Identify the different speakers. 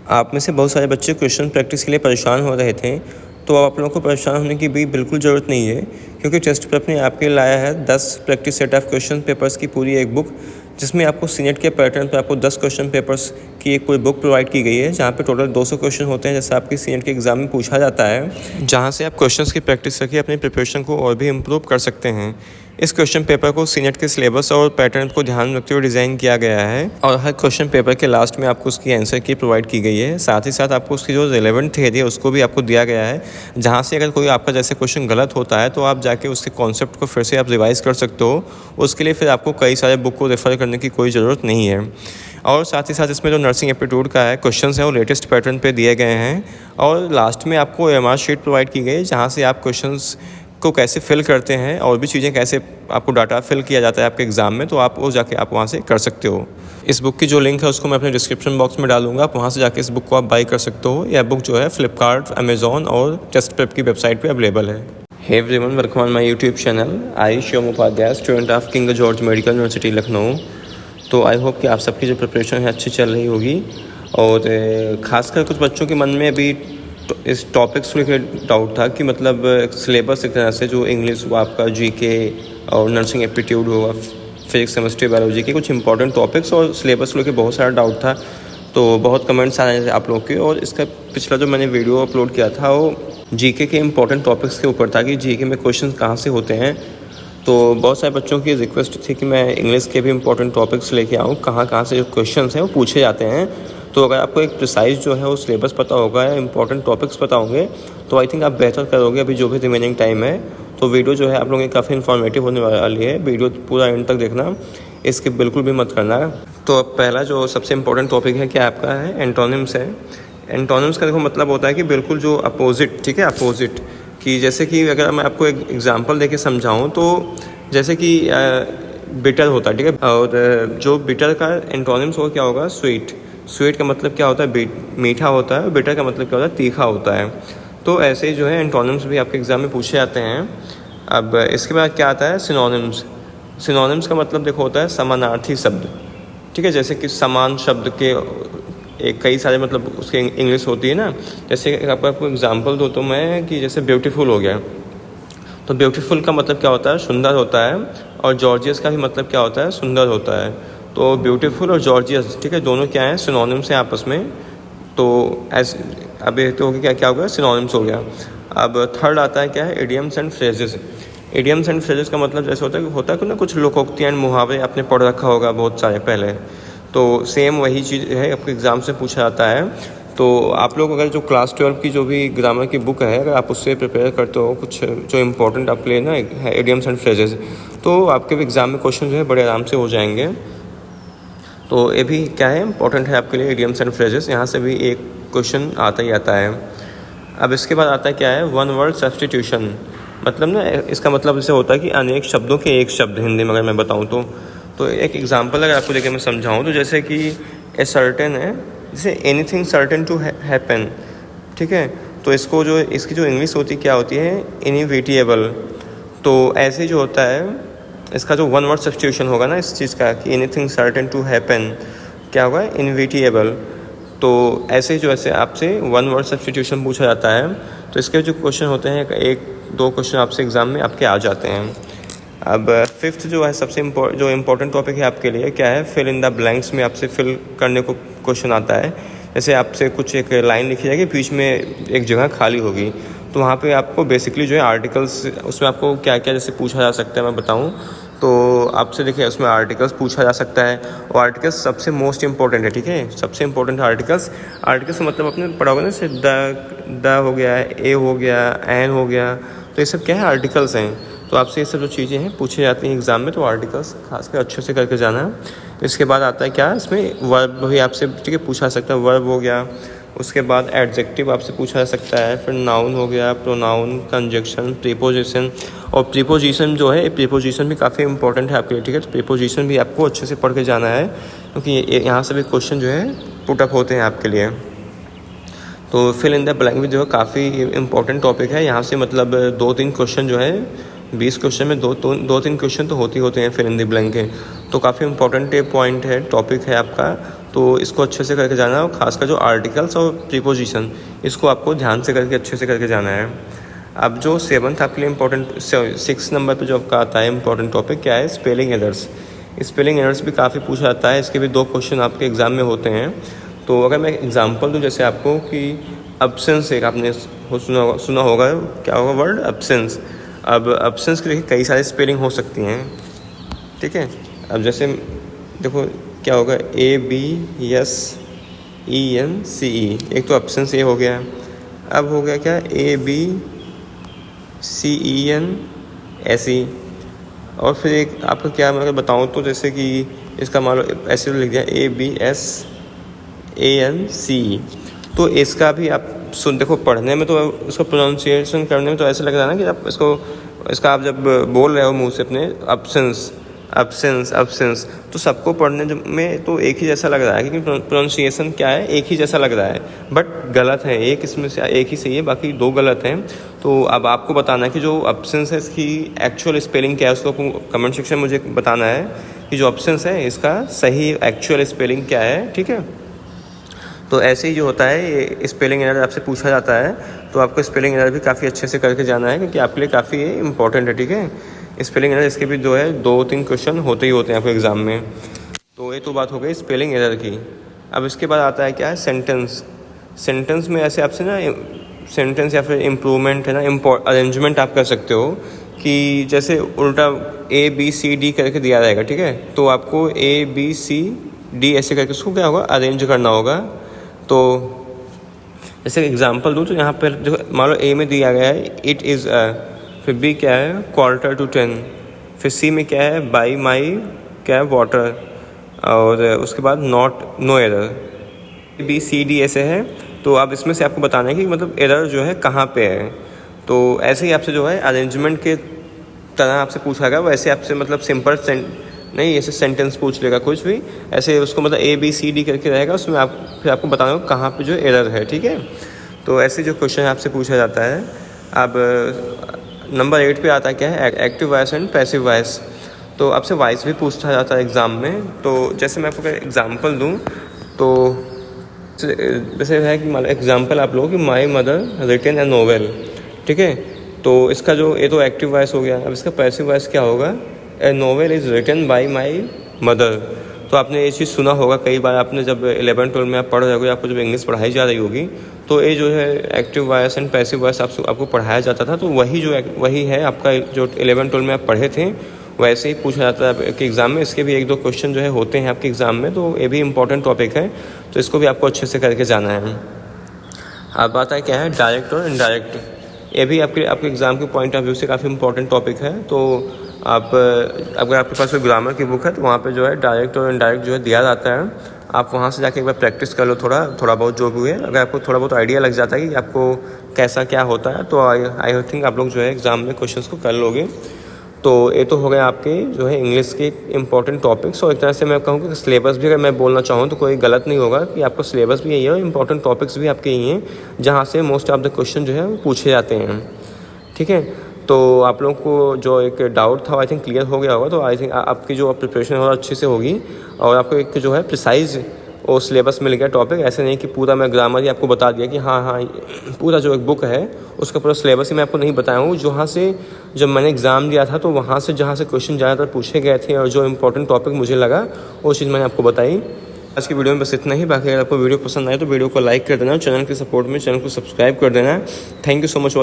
Speaker 1: आप में से बहुत सारे बच्चे क्वेश्चन प्रैक्टिस के लिए परेशान हो रहे थे, तो अब आप लोगों को परेशान होने की भी बिल्कुल ज़रूरत नहीं है, क्योंकि टेस्ट प्रेप ने आपके लिए लाया है 10 practice set of question papers की पूरी एक बुक, जिसमें आपको सीनेट के पैटर्न पर आपको 10 क्वेश्चन पेपर्स की एक पूरी बुक प्रोवाइड की गई है, जहाँ पे टोटल 200 क्वेश्चन होते हैं, जैसे आपकी सीनेट के एग्जाम में पूछा जाता है, जहाँ से आप क्वेश्चंस की प्रैक्टिस करके अपनी प्रिपरेशन को और भी इम्प्रूव कर सकते हैं। इस क्वेश्चन पेपर को सीनेट के सिलेबस और पैटर्न को ध्यान में रखते हुए डिज़ाइन किया गया है, और हर क्वेश्चन पेपर के लास्ट में आपको उसकी आंसर की प्रोवाइड की गई है। साथ ही साथ आपको उसकी जो रिलेवेंट थियरी है उसको भी आपको दिया गया है, जहाँ से अगर कोई आपका जैसे क्वेश्चन गलत होता है तो आप जाके उसके कॉन्सेप्ट को फिर से आप रिवाइज़ कर सकते हो। उसके लिए फिर आपको कई सारे बुक को रेफ़र करने की कोई ज़रूरत नहीं है। और साथ ही साथ इसमें जो नर्सिंग एप्टीट्यूड का है क्वेश्चंस हैं वो लेटेस्ट पैटर्न पे दिए गए हैं, और लास्ट में आपको एमआर शीट प्रोवाइड की गई है, जहाँ से आप क्वेश्चंस को कैसे फिल करते हैं और भी चीज़ें कैसे आपको डाटा फिल किया जाता है आपके एग्ज़ाम में, तो आप वो जाके आप वहाँ से कर सकते हो। इस बुक की जो लिंक है उसको मैं अपने डिस्क्रिप्शन बॉक्स में डालूंगा, आप वहाँ से जाके इस बुक को आप बाई कर सकते हो। यह बुक जो है फ्लिपकार्ट, अमेज़ॉन और टेस्ट प्रेप की वेबसाइट पे अवेलेबल है। Hey everyone, welcome on my YouTube channel. I Shivam Upadhyay, student of King George Medical University Lucknow. तो आई होप कि आप सबकी जो प्रिपरेशन है अच्छी चल रही होगी, और ख़ासकर कुछ बच्चों के मन में अभी इस टॉपिक्स को लेकर डाउट था कि मतलब सिलेबस एक तरह से जो इंग्लिश हुआ, आपका जीके और नर्सिंग एप्टीट्यूड हुआ, फिजिक्स, केमिस्ट्री, बायोलॉजी के कुछ इंपॉर्टेंट टॉपिक्स और सिलेबस को लेकर बहुत सारा डाउट था। तो बहुत कमेंट्स आ रहे थे आप लोगों के, और इसका पिछला जो मैंने वीडियो अपलोड किया था वो जीके के इंपॉर्टेंट टॉपिक्स के ऊपर था कि जीके में क्वेश्चन कहाँ से होते हैं। तो बहुत सारे बच्चों की रिक्वेस्ट थी कि मैं इंग्लिश के भी इंपॉर्टेंट टॉपिक्स लेके आऊँ, कहाँ से जो क्वेश्चन हैं वो पूछे जाते हैं। तो अगर आपको एक प्रिसाइज जो है वो सिलेबस पता होगा या इंपॉर्टेंट टॉपिक्स पता होंगे, तो आई थिंक आप बेहतर करोगे अभी जो भी रिमेनिंग टाइम है। तो वीडियो जो है आप लोगों की काफ़ी इन्फॉर्मेटिव होने वाली है, वीडियो पूरा एंड तक देखना, इसके बिल्कुल भी मत करना। तो अब पहला जो सबसे इंपॉर्टेंट टॉपिक है क्या आपका है, एंटोनिम्स है। एंटोनिम्स का देखो मतलब होता है कि बिल्कुल जो अपोजिट, ठीक है, अपोजिट कि जैसे कि अगर मैं आपको एक एग्जांपल देके समझाऊं तो जैसे कि बिटर होता है, ठीक है, और जो बिटर का एंटोनिम्स होगा क्या होगा, स्वीट। स्वीट का मतलब क्या होता है, मीठा होता है। बिटर का मतलब क्या होता है, तीखा होता है। तो ऐसे जो है एंटोनिम्स भी आपके एग्जाम में पूछे जाते हैं। अब इसके बाद क्या आता है, सिनोनिम्स। सिनोनिम्स का मतलब देखो होता है समानार्थी शब्द, ठीक है, जैसे कि समान शब्द के एक कई सारे मतलब उसके इंग्लिश होती है ना। जैसे आपको एग्जांपल दो तो मैं कि जैसे ब्यूटीफुल हो गया, तो ब्यूटीफुल का मतलब क्या होता है, सुंदर होता है, और जॉर्जियस का भी मतलब क्या होता है, सुंदर होता है। तो ब्यूटीफुल और जॉर्जियस, ठीक है, दोनों क्या हैं, सिनोनिम्स हैं आपस में। तो अब ये तो क्या हो गया, सिनोनिम्स हो गया। अब थर्ड आता है क्या है, idioms and phrases. Idioms and phrases का मतलब जैसे होता है कि ना कुछ लोकोक्तियाँ एंड मुहावरे आपने पढ़ रखा होगा बहुत सारे पहले, तो सेम वही चीज़ है आपके एग्ज़ाम से पूछा जाता है। तो आप लोग अगर जो क्लास 12 की जो भी ग्रामर की बुक है, अगर आप उससे प्रिपेयर करते हो कुछ जो इंपॉर्टेंट आपके लिए ना है इडियम्स एंड फ्रेजेस, तो आपके भी एग्ज़ाम में क्वेश्चन जो है बड़े आराम से हो जाएंगे। तो ये भी क्या है, इंपॉर्टेंट है आपके लिए इडियम्स एंड फ्रेजेस, यहाँ से भी एक क्वेश्चन आता ही आता है। अब इसके बाद आता है क्या है, वन वर्ड सब्स्टिट्यूशन। मतलब ना इसका मतलब इसे होता है कि अनेक शब्दों के एक शब्द, हिंदी में अगर मैं बताऊँ तो एक एग्जांपल अगर आपको लेकर मैं समझाऊँ तो जैसे कि ए सर्टेन है, जैसे एनीथिंग सर्टेन टू हैपन, ठीक है। तो इसकी जो इंग्लिश होती क्या होती है, इनएविटेबल। तो ऐसे जो होता है इसका जो वन वर्ड सब्स्टिट्यूशन होगा ना इस चीज़ का कि एनीथिंग सर्टेन टू हैपन, क्या होगा, इनएविटेबल। तो ऐसे जो ऐसे आपसे वन वर्ड सब्स्टिट्यूशन पूछा जाता है, तो इसके जो क्वेश्चन होते हैं एक दो क्वेश्चन आपसे एग्ज़ाम में आपके आ जाते हैं। अब फिफ्थ जो है सबसे जो इम्पोर्टेंट टॉपिक है आपके लिए क्या है, फिल इन द ब्लैंक्स में आपसे फिल करने को क्वेश्चन आता है। जैसे आपसे कुछ एक लाइन लिखी जाएगी, बीच में एक जगह खाली होगी, तो वहाँ पे आपको बेसिकली जो है आर्टिकल्स, उसमें आपको क्या क्या जैसे पूछा जा सकता है मैं बताऊँ तो आपसे देखिए उसमें आर्टिकल्स पूछा जा सकता है, और आर्टिकल्स सबसे मोस्ट इंपॉर्टेंट है, ठीक है, सबसे इंपॉर्टेंट आर्टिकल्स मतलब अपने पढ़ा होगा ना, जैसे द हो गया, ए हो गया, एन हो गया, तो ये सब क्या है, आर्टिकल्स हैं। तो आपसे ये सब जो चीज़ें हैं पूछी जाती हैं एग्ज़ाम में, तो आर्टिकल्स खासकर अच्छे से करके जाना है। इसके बाद आता है क्या, इसमें वर्ब भी आपसे, ठीक है, पूछा जा सकता है, वर्ब हो गया। उसके बाद एडजेक्टिव आपसे पूछा जा सकता है, फिर नाउन हो गया, प्रोनाउन, कंजक्शन, प्रीपोजिशन। और प्रीपोजिशन जो है, प्रीपोजिशन भी काफ़ी इंपॉर्टेंट है आपके लिए, ठीक है। तो प्रीपोजिशन भी आपको अच्छे से पढ़ के जाना है, क्योंकि यहाँ से भी क्वेश्चन जो है पुटअप होते हैं आपके लिए। तो फिल इन द ब्लैंक भी जो है काफ़ी इंपॉर्टेंट टॉपिक है। यहाँ से मतलब 2-3 क्वेश्चन जो है 20 क्वेश्चन में 2-3 क्वेश्चन तो होते हैं फिल इन द ब्लैंक के, तो काफ़ी इंपॉर्टेंट पॉइंट है, टॉपिक है आपका। तो इसको अच्छे से करके जाना है, और खासकर जो आर्टिकल्स और प्रीपोजिशन इसको आपको ध्यान से करके अच्छे से करके जाना है। अब जो 7th आपके लिए इंपॉर्टेंट 6 नंबर पे जो आपका आता है इंपॉर्टेंट टॉपिक क्या है, स्पेलिंग एरर्स। स्पेलिंग एरर्स भी काफ़ी पूछा जाता है, इसके भी 2 क्वेश्चन आपके एग्ज़ाम में होते हैं। तो अगर मैं एग्जांपल दूं जैसे आपको कि एब्सेंस, एक आपने सुना होगा क्या होगा वर्ड एब्सेंस। अब एब्सेंस के कई सारे स्पेलिंग हो सकती हैं, ठीक है। अब जैसे देखो क्या होगा, ABSENCE, एक तो एब्सेंस ये हो गया। अब हो गया क्या, ABCENSE, और फिर एक आपको क्या मैं बताऊँ तो जैसे कि इसका मान लो ऐसे लिख दिया ABSANCE। तो इसका भी आप देखो पढ़ने में तो इसको प्रोनाउंसिएशन करने में तो ऐसे लग रहा है ना कि आप इसका आप जब बोल रहे हो मुंह से अपने एब्सेंस, तो सबको पढ़ने में तो एक ही जैसा लग रहा है, क्योंकि प्रोनाउंसिएशन क्या है, एक ही जैसा लग रहा है, बट गलत है। एक इसमें से एक ही सही है, बाकी 2 गलत हैं। तो अब आपको बताना है कि जो एब्सेंस है इसकी एक्चुअल स्पेलिंग क्या है, उसको कमेंट सेक्शन में मुझे बताना है कि जो एब्सेंस है इसका सही एक्चुअल स्पेलिंग क्या है, ठीक है। तो ऐसे ही जो होता है ये स्पेलिंग एरर आपसे पूछा जाता है, तो आपको स्पेलिंग एरर भी काफ़ी अच्छे से करके जाना है, क्योंकि आपके लिए काफ़ी इंपॉर्टेंट है, ठीक है। स्पेलिंग एरर इसके भी 2-3 क्वेश्चन होते ही होते हैं आपको एग्ज़ाम में। तो ये तो बात हो गई स्पेलिंग एरर की। अब इसके बाद आता है क्या है, सेंटेंस में ऐसे आपसे ना सेंटेंस या फिर इम्प्रूवमेंट है ना, अरेंजमेंट आप कर सकते हो कि जैसे उल्टा ABCD करके दिया रहेगा, ठीक है। तो आपको ABCD ऐसे करके उसको क्या होगा, अरेंज करना होगा। तो जैसे एग्जांपल दूँ तो यहाँ पर देखो मान लो A में दिया गया है इट इज़ फिर B क्या है 9:45, फिर C में क्या है बाई माई क्या है वाटर, और उसके बाद नो एरर। ABCD ऐसे है, तो अब इसमें से आपको बताना है कि मतलब एरर जो है कहाँ पे है। तो ऐसे ही आपसे जो है अरेंजमेंट के तरह आपसे पूछा वैसे आपसे मतलब सिंपल नहीं ऐसे सेंटेंस पूछ लेगा कुछ भी ऐसे, उसको मतलब ABCD करके रहेगा, उसमें फिर आपको बताना होगा कहाँ पे जो एरर है, ठीक है। तो ऐसे जो क्वेश्चन आपसे पूछा जाता है। अब नंबर 8 पे आता है क्या है, active voice and passive voice. तो आपसे वॉइस भी पूछा जाता है एग्ज़ाम में। तो जैसे मैं आपको एग्जांपल दूं तो जैसे है कि मान लो एग्जांपल आप लो कि my mother written a novel, ठीक है। तो इसका जो ये तो एक्टिव वॉइस हो गया। अब इसका पैसिव वॉइस क्या होगा, a novel is written by my mother. तो आपने ये चीज़ सुना होगा कई बार, आपने जब 11-12 में आप पढ़ रहे होगे, आपको जब इंग्लिश पढ़ाई जा रही होगी, तो ये जो है active voice and passive voice आपको पढ़ाया जाता था। तो वही है आपका जो 11-12 में आप पढ़े थे, वैसे ही पूछा जाता है कि एग्ज़ाम में। इसके भी 1-2 क्वेश्चन जो है होते हैं आपके एग्ज़ाम में, तो ये भी इंपॉर्टेंट टॉपिक है, तो इसको भी आपको अच्छे से करके जाना है। अब बात है क्या है डायरेक्ट और इनडायरेक्ट। ये भी आपके एग्ज़ाम के पॉइंट ऑफ व्यू से काफ़ी इंपॉर्टेंट टॉपिक है। तो आप अगर आपके पास कोई ग्रामर की बुक है तो वहाँ पे जो है डायरेक्ट और इनडायरेक्ट जो है दिया जाता है, आप वहाँ से जाके एक बार प्रैक्टिस कर लो थोड़ा बहुत जो भी है। अगर आपको थोड़ा बहुत आइडिया लग जाता है कि आपको कैसा क्या होता है, तो आई थिंक आप लोग जो है एग्ज़ाम में क्वेश्चंस को कर लोगे। तो ये तो हो गए आपके जो है इंग्लिश के इंपॉर्टेंट टॉपिक्स। और एक तरह से मैं कहूँ कि सिलेबस भी अगर मैं बोलना चाहूँ तो कोई गलत नहीं होगा कि आपका सिलेबस भी यही है और इंपॉर्टेंट टॉपिक्स भी आपके यही हैं, जहाँ से मोस्ट ऑफ द क्वेश्चन जो है वो पूछे जाते हैं, ठीक है। तो आप लोगों को जो एक डाउट था आई थिंक क्लियर हो गया होगा। तो आई थिंक आपकी जो प्रिपरेशन होगा अच्छे से होगी, और आपको एक जो है प्रिसाइज वो सिलेबस मिल गया टॉपिक। ऐसे नहीं कि पूरा मैं ग्रामर ही आपको बता दिया कि हाँ पूरा जो एक बुक है उसका पूरा सिलेबस ही मैं आपको नहीं बताया हूँ। जहाँ से जब मैंने एग्ज़ाम दिया था तो वहाँ से जहाँ से क्वेश्चन ज़्यादातर पूछे गए थे और जो इंपॉर्टेंट टॉपिक मुझे लगा वो चीज़ मैंने आपको बताई। आज की वीडियो में बस इतना ही। बाकी अगर आपको वीडियो पसंद आए तो वीडियो को लाइक कर देना, चैनल के सपोर्ट में चैनल को सब्सक्राइब कर देना। Thank you so much.